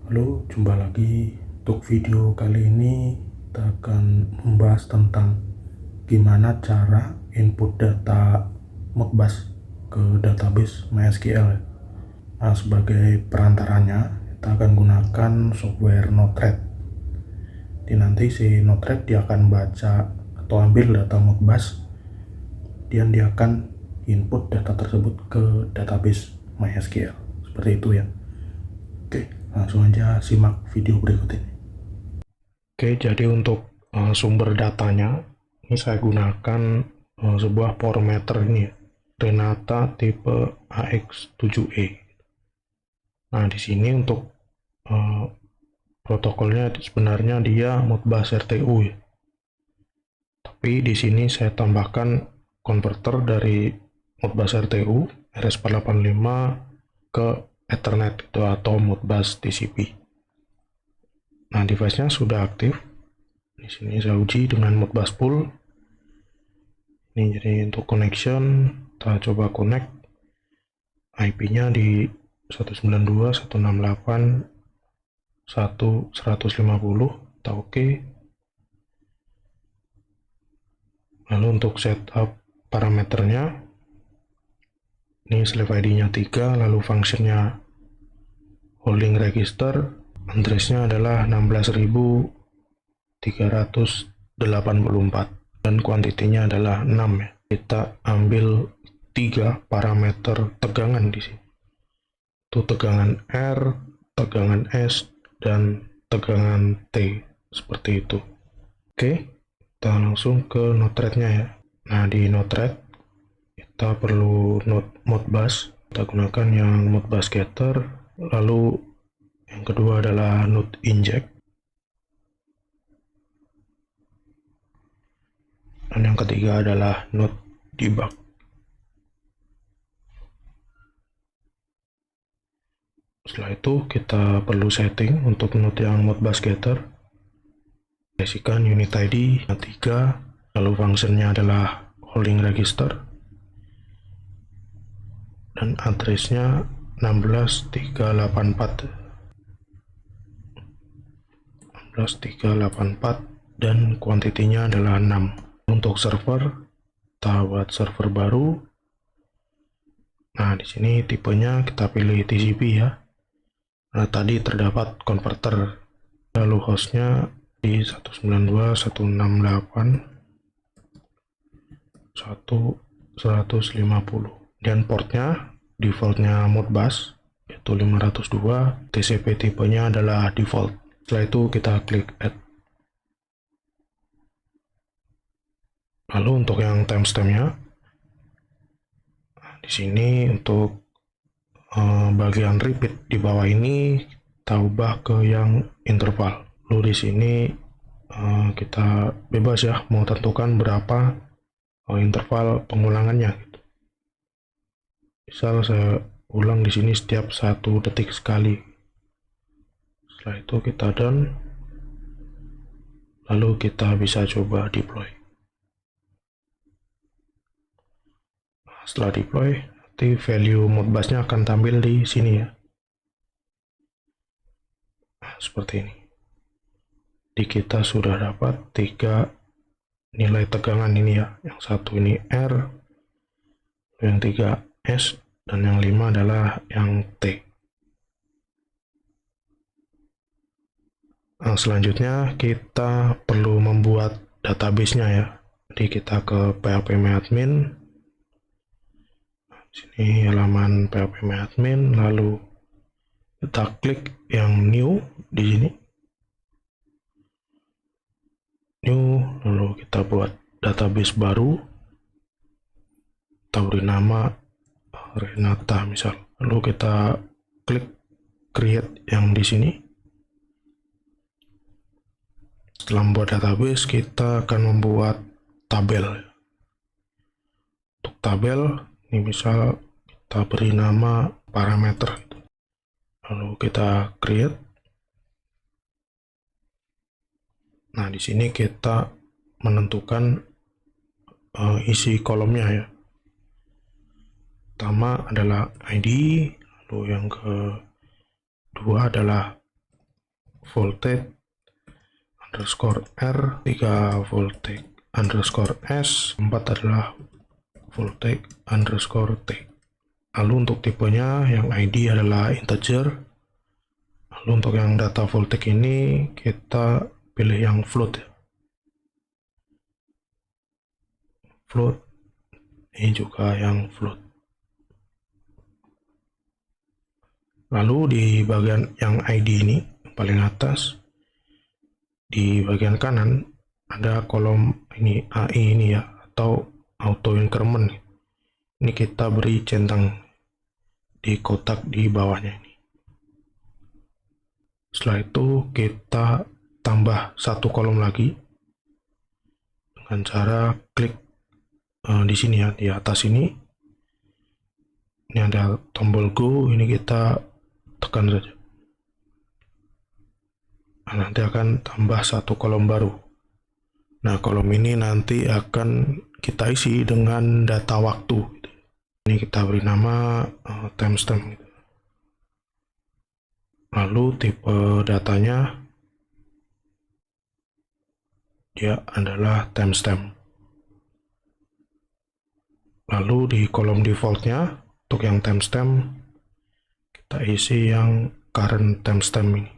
Halo, jumpa lagi. Untuk video kali ini kita akan membahas tentang gimana cara input data Modbus ke database MySQL. Nah, sebagai perantaranya kita akan gunakan software Node-RED. Nanti si Node-RED dia akan baca atau ambil data Modbus dan dia akan input data tersebut ke database MySQL. Seperti itu ya. Oke, langsung aja simak video berikut ini. Oke, jadi untuk sumber datanya ini saya gunakan sebuah parameter ini ya, Renata tipe AX7E. Nah, di sini untuk protokolnya sebenarnya dia Modbus RTU ya. Tapi di sini saya tambahkan konverter dari Modbus RTU RS485 ke Ethernet itu atau Modbus TCP. Nah, device-nya sudah aktif. Di sini saya uji dengan Modbus pool. Ini jadi untuk connection, kita coba connect. IP-nya di 192.168.1.150, kita oke. Lalu untuk setup parameternya, ini slave ID-nya 3, lalu functionnya holding register, address-nya adalah 16.384 dan kuantitinya adalah 6 ya. Kita ambil 3 parameter tegangan di sini. Itu tegangan R, tegangan S, dan tegangan T, seperti itu. Oke, kita langsung ke Node-RED-nya ya. Nah, di Node-RED kita perlu node Modbus. Kita gunakan yang Modbus getter, lalu yang kedua adalah node inject, dan yang ketiga adalah node debug. Setelah itu kita perlu setting untuk node yang Modbus getter. Basikan unit ID 3, lalu functionnya adalah holding register, dan addressnya 16.384 dan kuantitinya adalah 6. Untuk server, kita buat server baru. Nah, di sini tipenya kita pilih TCP ya. Nah, tadi terdapat konverter. Lalu hostnya di 192.168.1.150 dan portnya defaultnya Modbus yaitu 502. TCP tipenya adalah default. Setelah itu kita klik add. Lalu untuk yang timestampnya, di sini untuk bagian repeat di bawah ini kita ubah ke yang interval. Lalu di sini kita bebas ya mau tentukan berapa interval pengulangannya gitu. Misal saya ulang di sini setiap 1 detik sekali. Setelah itu kita done, lalu kita bisa coba deploy. Nah, setelah deploy, nanti value Modbusnya akan tampil di sini ya. Nah, seperti ini. Di kita sudah dapat 3 nilai tegangan ini ya. Yang satu ini R, yang 3 S, dan yang 5 adalah yang T. Nah, selanjutnya kita perlu membuat database-nya ya. Jadi kita ke phpMyAdmin. Sini halaman phpMyAdmin, lalu kita klik yang new di sini. New, lalu kita buat database baru. Kita beri nama Renata misal. Lalu kita klik create yang di sini. Setelah membuat database, kita akan membuat tabel. Untuk tabel, ini misal kita beri nama parameter. Lalu kita create. Nah, di sini kita menentukan isi kolomnya ya. Pertama adalah ID, lalu yang kedua adalah voltage underscore R, 3 voltage underscore S, 4 adalah voltage underscore T. Lalu untuk tipenya yang ID adalah integer. Lalu untuk yang data voltage ini kita pilih yang float ya. Float, ini juga yang float. Lalu di bagian yang ID ini paling atas, di bagian kanan ada kolom ini AI ini ya, atau auto increment. Ini kita beri centang di kotak di bawahnya ini. Setelah itu kita tambah satu kolom lagi dengan cara klik di sini ya, di atas ini. Ini ada tombol go, ini kita tekan saja. Nah, nanti akan tambah satu kolom baru. Nah, kolom ini nanti akan kita isi dengan data waktu. Ini kita beri nama timestamp. Lalu tipe datanya dia adalah timestamp. Lalu di kolom defaultnya untuk yang timestamp kita isi yang current timestamp ini.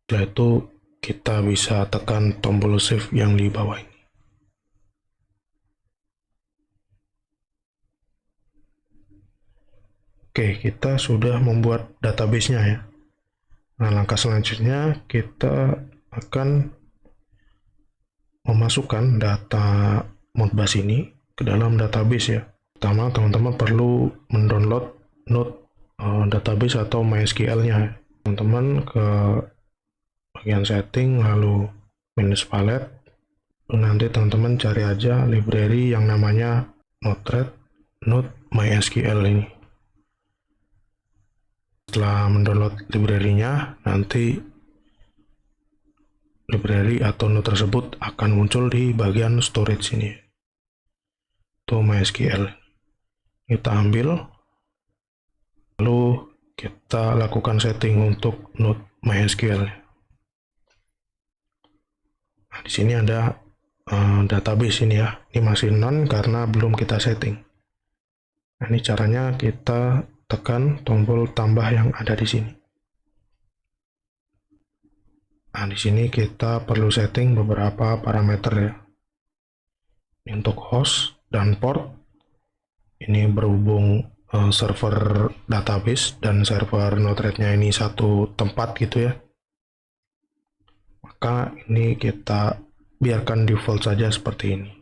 Setelah itu kita bisa tekan tombol shift yang di bawah ini. Oke, kita sudah membuat database-nya ya. Nah, langkah selanjutnya kita akan memasukkan data Modbus ini ke dalam database ya. Pertama, teman-teman perlu mendownload Node database atau MySQL-nya. Teman-teman ke bagian setting, lalu minus palette, lalu nanti teman-teman cari aja library yang namanya Node MySQL ini. Setelah mendownload library-nya, nanti library atau node tersebut akan muncul di bagian storage ini. Itu MySQL. Kita ambil, lalu kita lakukan setting untuk node MySQL. Nah, di sini ada database ini ya. Ini masih none karena belum kita setting. Nah, ini caranya kita tekan tombol tambah yang ada di sini. Nah, di sini kita perlu setting beberapa parameter ya. Ini untuk host dan port. Ini berhubung server database dan server Node-RED-nya ini satu tempat gitu ya. Maka ini kita biarkan default saja seperti ini.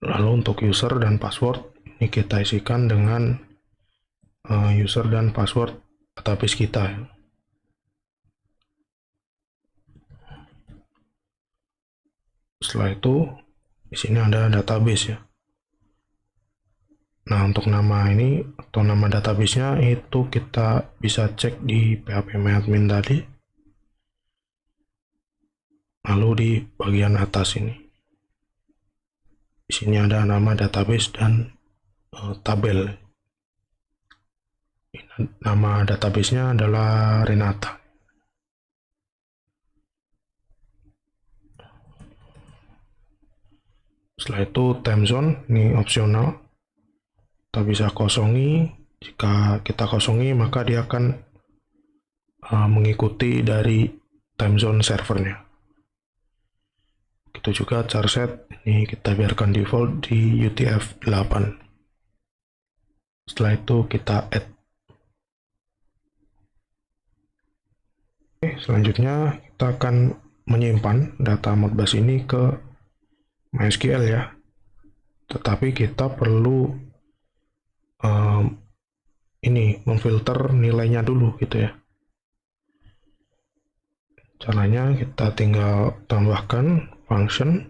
Lalu untuk user dan password, ini kita isikan dengan user dan password database kita. Setelah itu di sini ada database ya. Nah, untuk nama ini atau nama database-nya itu kita bisa cek di phpMyAdmin tadi. Lalu di bagian atas ini. Di sini ada nama database dan tabel. Nama database-nya adalah Renata. Setelah itu time zone, ini opsional. Kita bisa kosongi. Jika kita kosongi, maka dia akan mengikuti dari time zone servernya. Itu juga charset, ini kita biarkan default di UTF-8. Setelah itu kita add. Oke, selanjutnya kita akan menyimpan data Modbus ini ke MySQL ya. Tetapi kita perlu ini memfilter nilainya dulu gitu ya. Caranya kita tinggal tambahkan function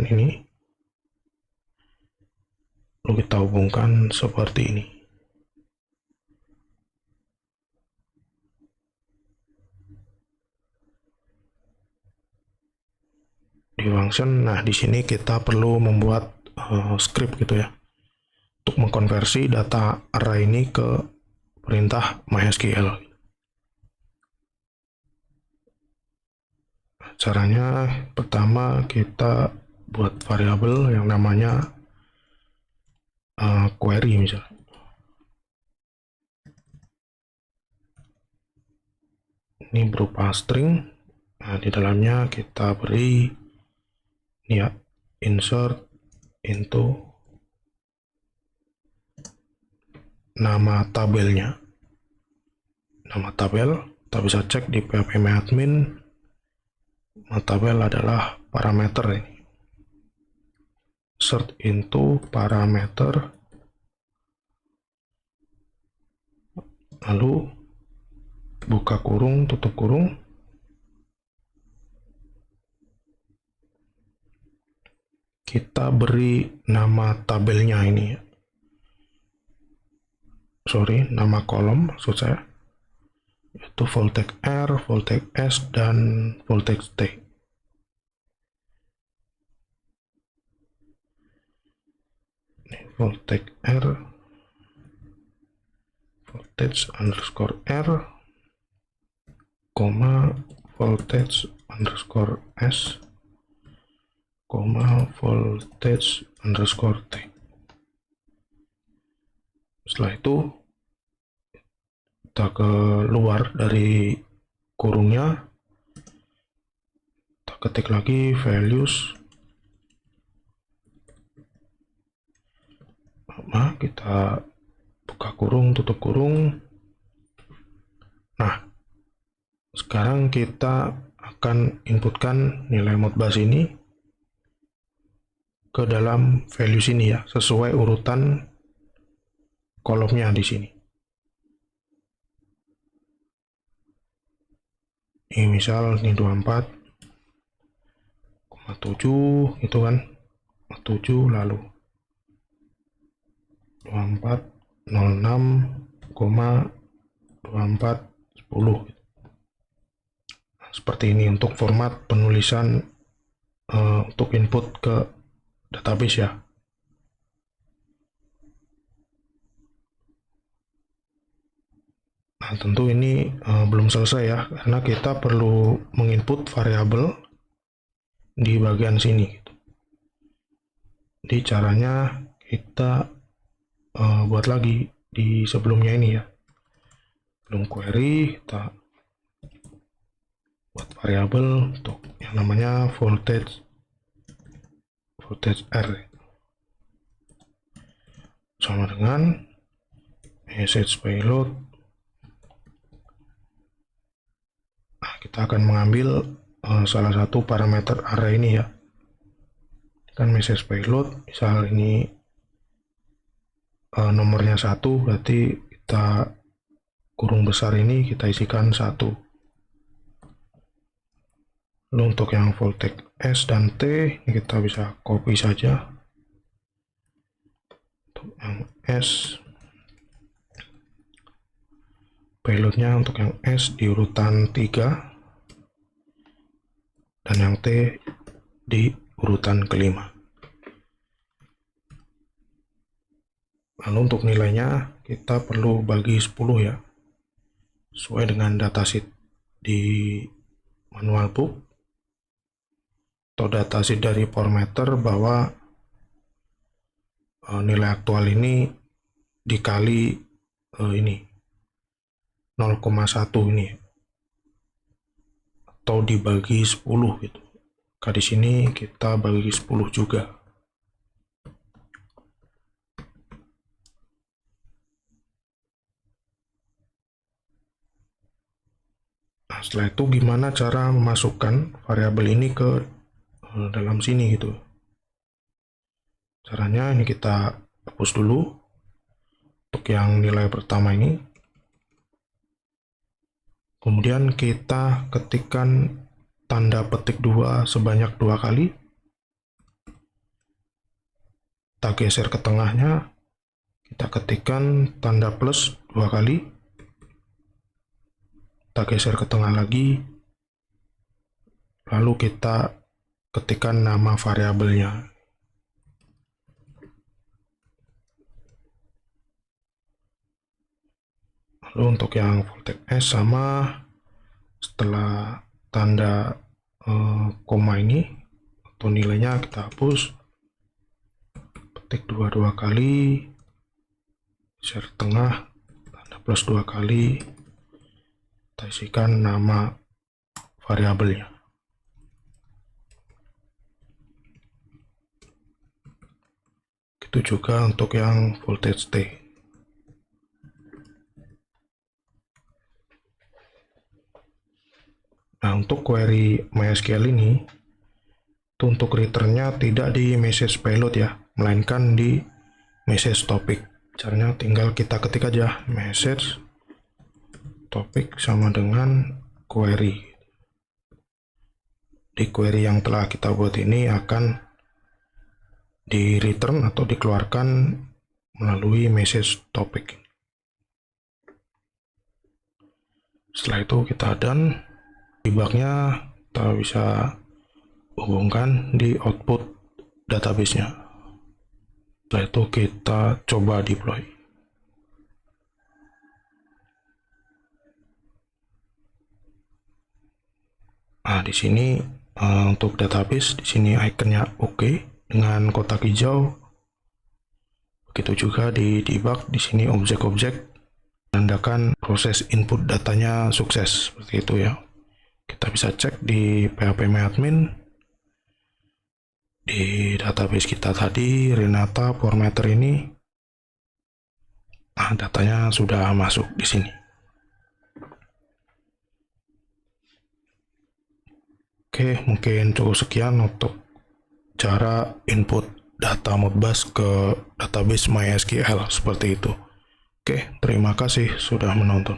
ini, lalu kita hubungkan seperti ini. Di function, nah di sini kita perlu membuat script gitu ya, untuk mengkonversi data array ini ke perintah MySQL. Caranya pertama kita buat variabel yang namanya query misalnya. Ini berupa string. Nah, di dalamnya kita beri ini ya, insert into nama tabelnya. Nama tabel kita bisa cek di phpMyAdmin. Nama tabel adalah parameter ini. Insert into parameter, lalu buka kurung, tutup kurung. Kita beri nama tabelnya ini ya. Nama kolom maksud saya, yaitu voltage R, voltage S, dan voltage T. Voltage R, voltage underscore R, voltage underscore S, voltage underscore T. Setelah itu kita keluar dari kurungnya, kita ketik lagi values. Nah, kita buka kurung, tutup kurung. Nah, sekarang kita akan inputkan nilai Modbus ini ke dalam values ini ya, sesuai urutan kolomnya di sini. Ini misal ini 24,7 itu kan, 7 lalu 2406,2410. Nah, seperti ini untuk format penulisan untuk input ke database ya. Nah, tentu ini belum selesai ya, karena kita perlu menginput variabel di bagian sini. Jadi caranya kita buat lagi di sebelumnya ini ya. Belum query, kita buat variabel untuk yang namanya voltage R, sama dengan message payload. Nah, kita akan mengambil salah satu parameter array ini ya, kan message payload. Misal ini nomornya 1, berarti kita kurung besar ini kita isikan 1. Lalu untuk yang voltage S dan T ini kita bisa copy saja. Untuk yang S, payloadnya untuk yang S di urutan 3 dan yang T di urutan kelima. Lalu untuk nilainya kita perlu bagi 10 ya, sesuai dengan datasheet di manual book atau datasheet dari formatter, bahwa nilai aktual ini dikali ini 0,1 ini atau dibagi 10 gitu. Maka di sini kita bagi 10 juga. Nah, setelah itu gimana cara memasukkan variabel ini ke dalam sini gitu. Caranya ini kita hapus dulu untuk yang nilai pertama ini. Kemudian kita ketikkan tanda petik 2 sebanyak 2 kali. Kita geser ke tengahnya, kita ketikkan tanda plus 2 kali. Kita geser ke tengah lagi, lalu kita ketikkan nama variabelnya. Lalu untuk yang voltage S sama, setelah tanda koma ini atau nilainya kita hapus, ketik dua kali, share tengah, tanda plus 2 kali, kita isikan nama variabelnya. Itu juga untuk yang voltage T. Nah, untuk query MySQL ini, itu untuk returnnya tidak di message payload ya, melainkan di message topic. Caranya tinggal kita ketik aja message topic sama dengan query. Di query yang telah kita buat ini akan di return atau dikeluarkan melalui message topic. Setelah itu kita done. Debugnya kita bisa hubungkan di output database-nya. Setelah itu kita coba deploy. Nah, di sini untuk database, di sini ikonnya OK dengan kotak hijau. Begitu juga di debug, di sini objek-objek menandakan proses input datanya sukses, seperti itu ya. Kita bisa cek di phpMyAdmin, di database kita tadi, Renata formatter ini. Nah, datanya sudah masuk di sini. Oke, mungkin cukup sekian untuk cara input data Modbus ke database MySQL seperti itu. Oke, terima kasih sudah menonton.